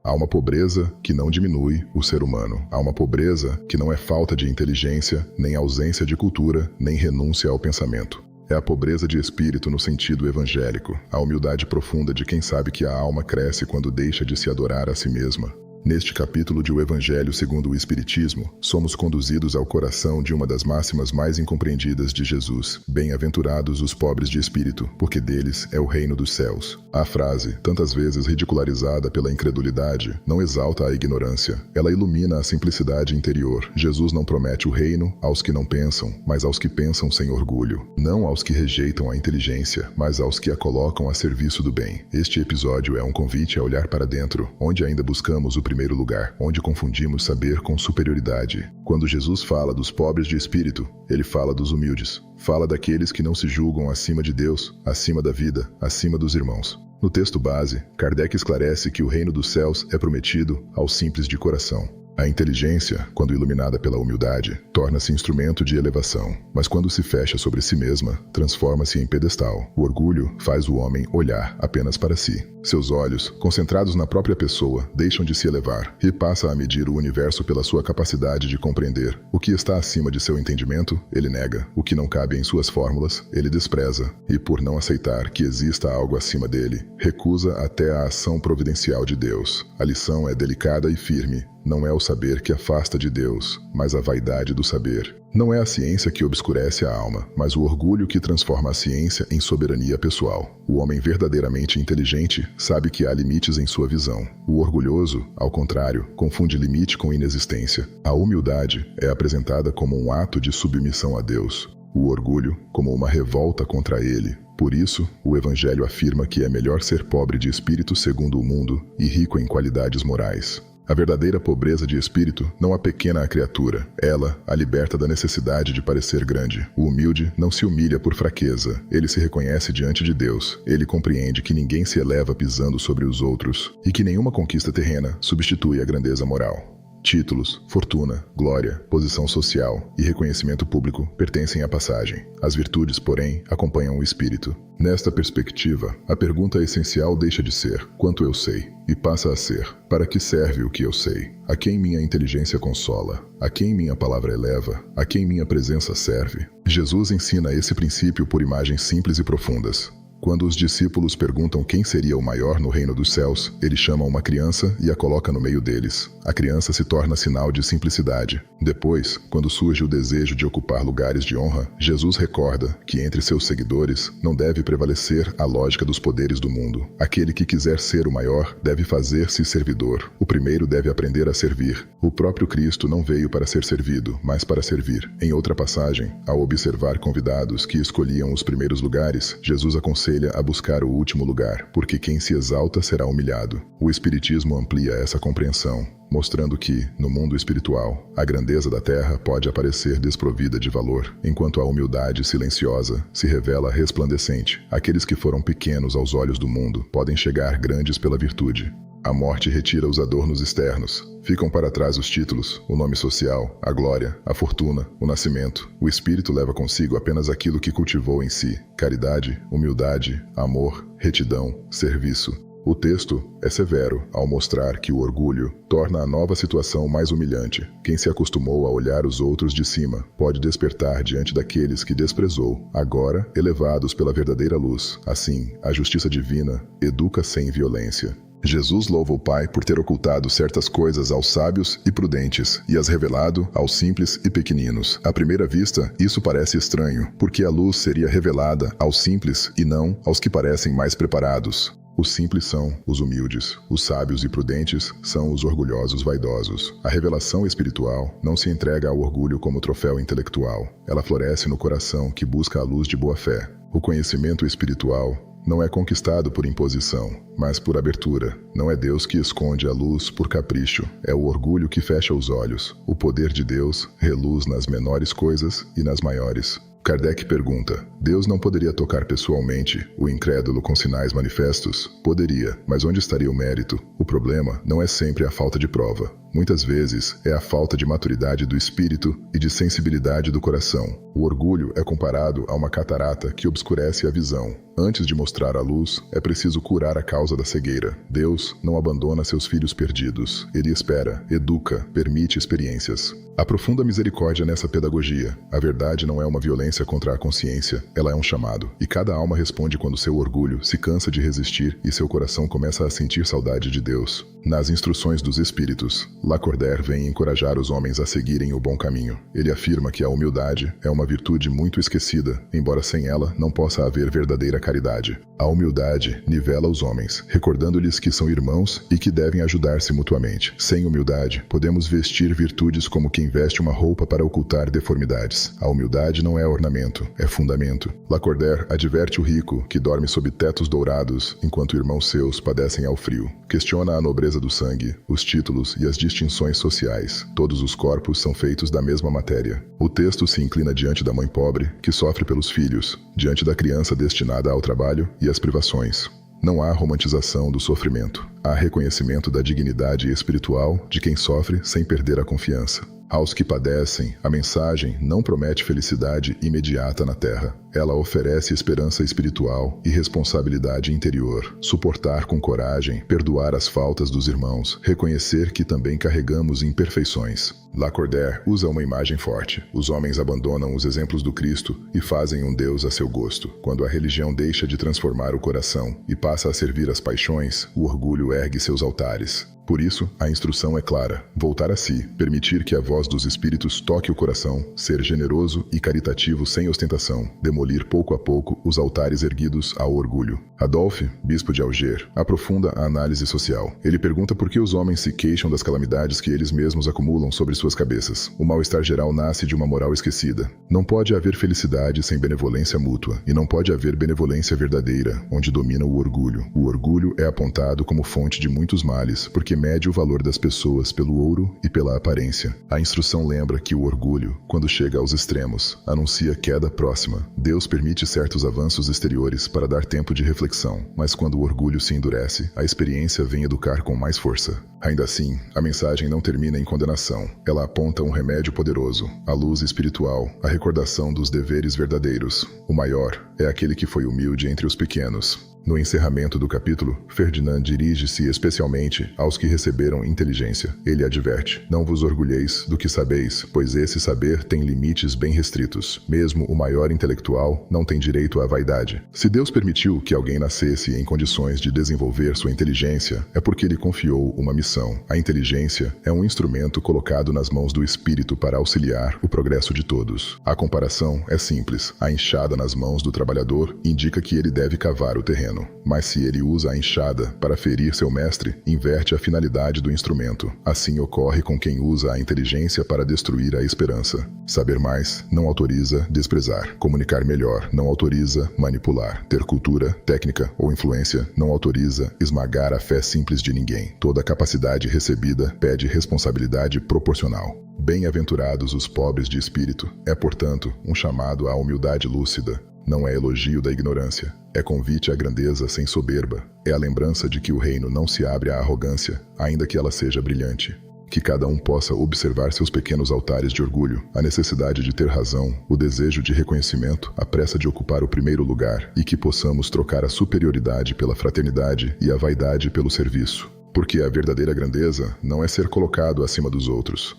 Há uma pobreza que não diminui o ser humano. Há uma pobreza que não é falta de inteligência, nem ausência de cultura, nem renúncia ao pensamento. É a pobreza de espírito no sentido evangélico, a humildade profunda de quem sabe que a alma cresce quando deixa de se adorar a si mesma. Neste capítulo de O Evangelho segundo o Espiritismo, somos conduzidos ao coração de uma das máximas mais incompreendidas de Jesus: bem-aventurados os pobres de espírito, porque deles é o reino dos céus. A frase, tantas vezes ridicularizada pela incredulidade, não exalta a ignorância, ela ilumina a simplicidade interior. Jesus não promete o reino aos que não pensam, mas aos que pensam sem orgulho. Não aos que rejeitam a inteligência, mas aos que a colocam a serviço do bem. Este episódio é um convite a olhar para dentro, onde ainda buscamos o primeiro lugar, onde confundimos saber com superioridade. Quando Jesus fala dos pobres de espírito, ele fala dos humildes. Fala daqueles que não se julgam acima de Deus, acima da vida, acima dos irmãos. No texto base, Kardec esclarece que o reino dos céus é prometido aos simples de coração. A inteligência, quando iluminada pela humildade, torna-se instrumento de elevação, mas quando se fecha sobre si mesma, transforma-se em pedestal. O orgulho faz o homem olhar apenas para si. Seus olhos, concentrados na própria pessoa, deixam de se elevar e passa a medir o universo pela sua capacidade de compreender. O que está acima de seu entendimento, ele nega. O que não cabe em suas fórmulas, ele despreza. E por não aceitar que exista algo acima dele, recusa até a ação providencial de Deus. A lição é delicada e firme. Não é o saber que afasta de Deus, mas a vaidade do saber. Não é a ciência que obscurece a alma, mas o orgulho que transforma a ciência em soberania pessoal. O homem verdadeiramente inteligente sabe que há limites em sua visão. O orgulhoso, ao contrário, confunde limite com inexistência. A humildade é apresentada como um ato de submissão a Deus. O orgulho como uma revolta contra ele. Por isso, o Evangelho afirma que é melhor ser pobre de espírito segundo o mundo e rico em qualidades morais. A verdadeira pobreza de espírito não apequena a criatura, ela a liberta da necessidade de parecer grande. O humilde não se humilha por fraqueza, ele se reconhece diante de Deus, ele compreende que ninguém se eleva pisando sobre os outros e que nenhuma conquista terrena substitui a grandeza moral. Títulos, fortuna, glória, posição social e reconhecimento público pertencem à passagem. As virtudes, porém, acompanham o espírito. Nesta perspectiva, a pergunta essencial deixa de ser quanto eu sei e passa a ser para que serve o que eu sei? A quem minha inteligência consola? A quem minha palavra eleva? A quem minha presença serve? Jesus ensina esse princípio por imagens simples e profundas. Quando os discípulos perguntam quem seria o maior no reino dos céus, ele chama uma criança e a coloca no meio deles. A criança se torna sinal de simplicidade. Depois, quando surge o desejo de ocupar lugares de honra, Jesus recorda que entre seus seguidores não deve prevalecer a lógica dos poderes do mundo. Aquele que quiser ser o maior deve fazer-se servidor. O primeiro deve aprender a servir. O próprio Cristo não veio para ser servido, mas para servir. Em outra passagem, ao observar convidados que escolhiam os primeiros lugares, Jesus aconselha a buscar o último lugar, porque quem se exalta será humilhado. O Espiritismo amplia essa compreensão, mostrando que, no mundo espiritual, a grandeza da terra pode aparecer desprovida de valor, enquanto a humildade silenciosa se revela resplandecente. Aqueles que foram pequenos aos olhos do mundo podem chegar grandes pela virtude. A morte retira os adornos externos. Ficam para trás os títulos, o nome social, a glória, a fortuna, o nascimento. O espírito leva consigo apenas aquilo que cultivou em si: caridade, humildade, amor, retidão, serviço. O texto é severo ao mostrar que o orgulho torna a nova situação mais humilhante. Quem se acostumou a olhar os outros de cima pode despertar diante daqueles que desprezou, agora elevados pela verdadeira luz. Assim, a justiça divina educa sem violência. Jesus louva o Pai por ter ocultado certas coisas aos sábios e prudentes e as revelado aos simples e pequeninos. À primeira vista, isso parece estranho, porque a luz seria revelada aos simples e não aos que parecem mais preparados. Os simples são os humildes, os sábios e prudentes são os orgulhosos vaidosos. A revelação espiritual não se entrega ao orgulho como troféu intelectual. Ela floresce no coração que busca a luz de boa fé. O conhecimento espiritual não é conquistado por imposição, mas por abertura. Não é Deus que esconde a luz por capricho, é o orgulho que fecha os olhos. O poder de Deus reluz nas menores coisas e nas maiores. Kardec pergunta: Deus não poderia tocar pessoalmente o incrédulo com sinais manifestos? Poderia, mas onde estaria o mérito? O problema não é sempre a falta de prova. Muitas vezes é a falta de maturidade do espírito e de sensibilidade do coração. O orgulho é comparado a uma catarata que obscurece a visão. Antes de mostrar a luz, é preciso curar a causa da cegueira. Deus não abandona seus filhos perdidos. Ele espera, educa, permite experiências. Há profunda misericórdia nessa pedagogia. A verdade não é uma violência contra a consciência, ela é um chamado. E cada alma responde quando seu orgulho se cansa de resistir e seu coração começa a sentir saudade de Deus. Nas instruções dos Espíritos, Lacordaire vem encorajar os homens a seguirem o bom caminho. Ele afirma que a humildade é uma virtude muito esquecida, embora sem ela não possa haver verdadeira caridade. A humildade nivela os homens, recordando-lhes que são irmãos e que devem ajudar-se mutuamente. Sem humildade, podemos vestir virtudes como quem veste uma roupa para ocultar deformidades. A humildade não é ornamento, é fundamento. Lacordaire adverte o rico que dorme sob tetos dourados, enquanto irmãos seus padecem ao frio. Questiona a nobreza do sangue, os títulos e as distinções sociais. Todos os corpos são feitos da mesma matéria. O texto se inclina diante da mãe pobre, que sofre pelos filhos, diante da criança destinada ao trabalho e às privações. Não há romantização do sofrimento. Há reconhecimento da dignidade espiritual de quem sofre sem perder a confiança. Aos que padecem, a mensagem não promete felicidade imediata na terra. Ela oferece esperança espiritual e responsabilidade interior. Suportar com coragem, perdoar as faltas dos irmãos, reconhecer que também carregamos imperfeições. Lacordaire usa uma imagem forte. Os homens abandonam os exemplos do Cristo e fazem um Deus a seu gosto. Quando a religião deixa de transformar o coração e passa a servir as paixões, o orgulho ergue seus altares. Por isso, a instrução é clara: voltar a si, permitir que a voz dos espíritos toque o coração, ser generoso e caritativo sem ostentação, demolir pouco a pouco os altares erguidos ao orgulho. Adolphe, bispo de Alger, aprofunda a análise social. Ele pergunta por que os homens se queixam das calamidades que eles mesmos acumulam sobre suas cabeças. O mal-estar geral nasce de uma moral esquecida. Não pode haver felicidade sem benevolência mútua, e não pode haver benevolência verdadeira, onde domina o orgulho. O orgulho é apontado como fonte de muitos males, porque mede o valor das pessoas pelo ouro e pela aparência. A instrução lembra que o orgulho, quando chega aos extremos, anuncia queda próxima. Deus permite certos avanços exteriores para dar tempo de reflexão, mas quando o orgulho se endurece, a experiência vem educar com mais força. Ainda assim, a mensagem não termina em condenação. Ela aponta um remédio poderoso, a luz espiritual, a recordação dos deveres verdadeiros. O maior é aquele que foi humilde entre os pequenos. No encerramento do capítulo, Ferdinand dirige-se especialmente aos que receberam inteligência. Ele adverte: não vos orgulheis do que sabeis, pois esse saber tem limites bem restritos. Mesmo o maior intelectual não tem direito à vaidade. Se Deus permitiu que alguém nascesse em condições de desenvolver sua inteligência, é porque Ele confiou uma missão. A inteligência é um instrumento colocado nas mãos do Espírito para auxiliar o progresso de todos. A comparação é simples. A enxada nas mãos do trabalhador indica que ele deve cavar o terreno. Mas se ele usa a enxada para ferir seu mestre, inverte a finalidade do instrumento. Assim ocorre com quem usa a inteligência para destruir a esperança. Saber mais não autoriza desprezar. Comunicar melhor não autoriza manipular. Ter cultura, técnica ou influência não autoriza esmagar a fé simples de ninguém. Toda capacidade recebida pede responsabilidade proporcional. Bem-aventurados os pobres de espírito é, portanto, um chamado à humildade lúcida. Não é elogio da ignorância, é convite à grandeza sem soberba, é a lembrança de que o reino não se abre à arrogância, ainda que ela seja brilhante. Que cada um possa observar seus pequenos altares de orgulho, a necessidade de ter razão, o desejo de reconhecimento, a pressa de ocupar o primeiro lugar, e que possamos trocar a superioridade pela fraternidade e a vaidade pelo serviço. Porque a verdadeira grandeza não é ser colocado acima dos outros,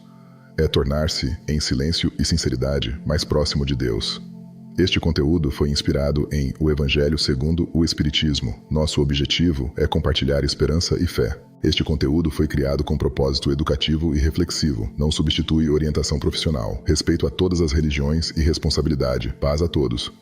é tornar-se, em silêncio e sinceridade, mais próximo de Deus. Este conteúdo foi inspirado em O Evangelho segundo o Espiritismo. Nosso objetivo é compartilhar esperança e fé. Este conteúdo foi criado com propósito educativo e reflexivo. Não substitui orientação profissional. Respeito a todas as religiões e responsabilidade. Paz a todos.